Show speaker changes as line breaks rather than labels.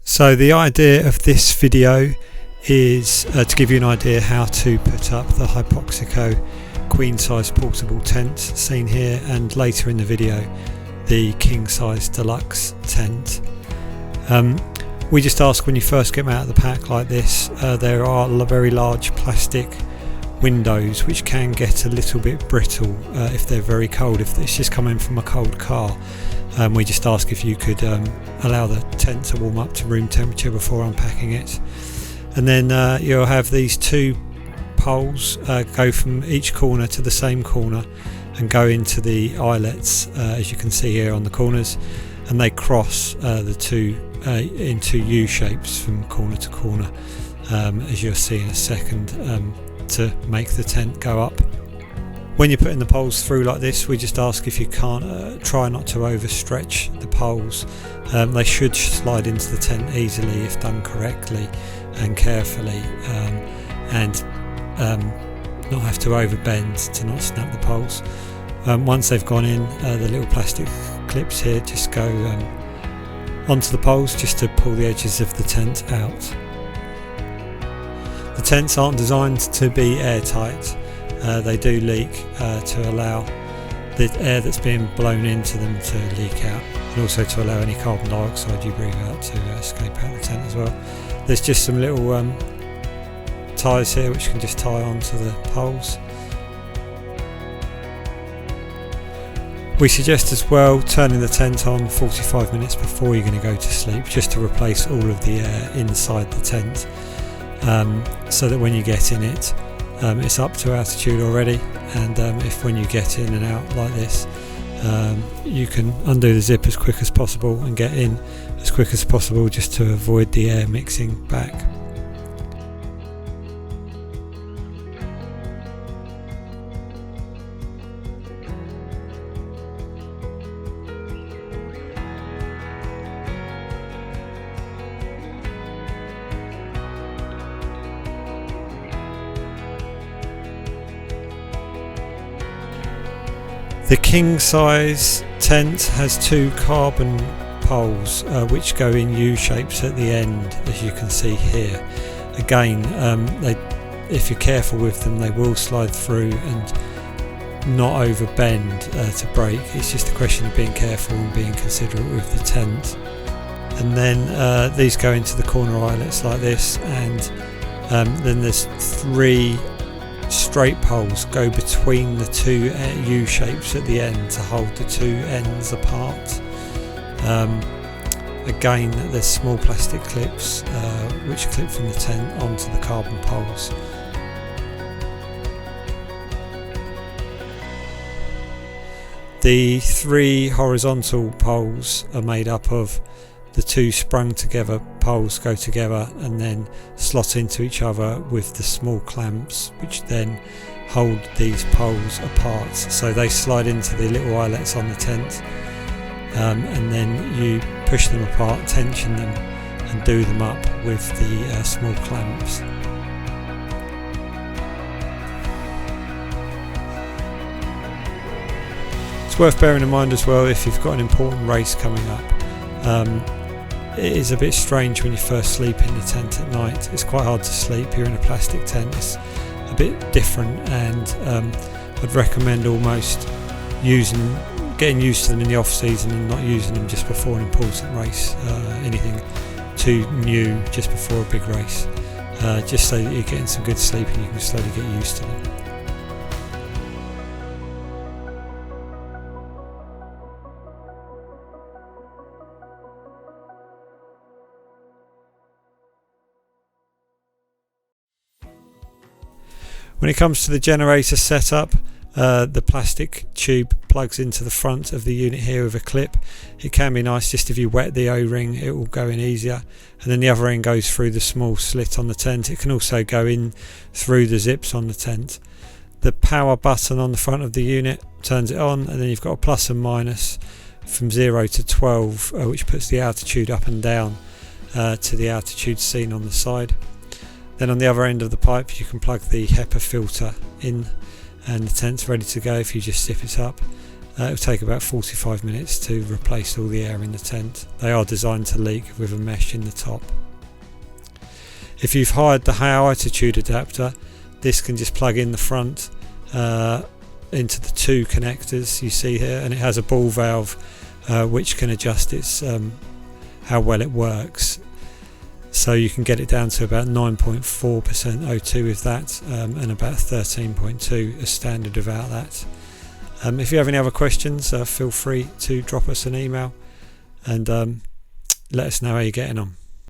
So the idea of this video is to give you an idea how to put up the Hypoxico queen size portable tent seen here, and later in the video the king size deluxe tent. We just ask when you first get them out of the pack like this, there are very large plastic windows which can get a little bit brittle if they're very cold, if it's just coming from a cold car. We just ask if you could allow the tent to warm up to room temperature before unpacking it. And then you'll have these two poles go from each corner to the same corner and go into the eyelets, as you can see here on the corners, and they cross the two into U shapes from corner to corner, as you'll see in a second, to make the tent go up. When you're putting the poles through like this, we just ask if you can't try not to overstretch the poles. They should slide into the tent easily if done correctly and carefully, and not have to overbend to not snap the poles. Once they've gone in, the little plastic clips here just go onto the poles just to pull the edges of the tent out. The tents aren't designed to be airtight. They do leak to allow the air that's being blown into them to leak out, and also to allow any carbon dioxide you breathe out to escape out the tent as well. There's just some little ties here which can just tie onto the poles. We suggest as well turning the tent on 45 minutes before you're going to go to sleep, just to replace all of the air inside the tent, so that when you get in it, it's up to altitude already, and if when you get in and out like this, you can undo the zip as quick as possible and get in as quick as possible, just to avoid the air mixing back. The king size tent has two carbon poles which go in U shapes at the end, as you can see here. Again, if you're careful with them, they will slide through and not overbend to break. It's just a question of being careful and being considerate with the tent. And then these go into the corner eyelets like this, and then there's three straight poles go between the two U shapes at the end to hold the two ends apart. Again, there's small plastic clips which clip from the tent onto the carbon poles. The three horizontal poles are made up of the two sprung together poles go together and then slot into each other with the small clamps which then hold these poles apart, so they slide into the little eyelets on the tent, and then you push them apart, tension them and do them up with the small clamps. It's worth bearing in mind as well, if you've got an important race coming up, it is a bit strange when you first sleep in the tent at night. It's quite hard to sleep. You're in a plastic tent. It's a bit different, and I'd recommend almost getting used to them in the off season and not using them just before an important race, anything too new just before a big race, just so that you're getting some good sleep and you can slowly get used to them. When it comes to the generator setup, the plastic tube plugs into the front of the unit here with a clip. It can be nice just if you wet the O-ring, it will go in easier, and then the other end goes through the small slit on the tent. It can also go in through the zips on the tent. The power button on the front of the unit turns it on, and then you've got a plus and minus from 0 to 12, which puts the altitude up and down to the altitude seen on the side. Then on the other end of the pipe you can plug the HEPA filter in, and the tent's ready to go if you just zip it up. It'll take about 45 minutes to replace all the air in the tent. They are designed to leak with a mesh in the top. If you've hired the high altitude adapter, this can just plug in the front into the two connectors you see here, and it has a ball valve which can adjust its how well it works. So you can get it down to about 9.4% O2 with that, and about 13.2 as standard without that. If you have any other questions, feel free to drop us an email and let us know how you're getting on.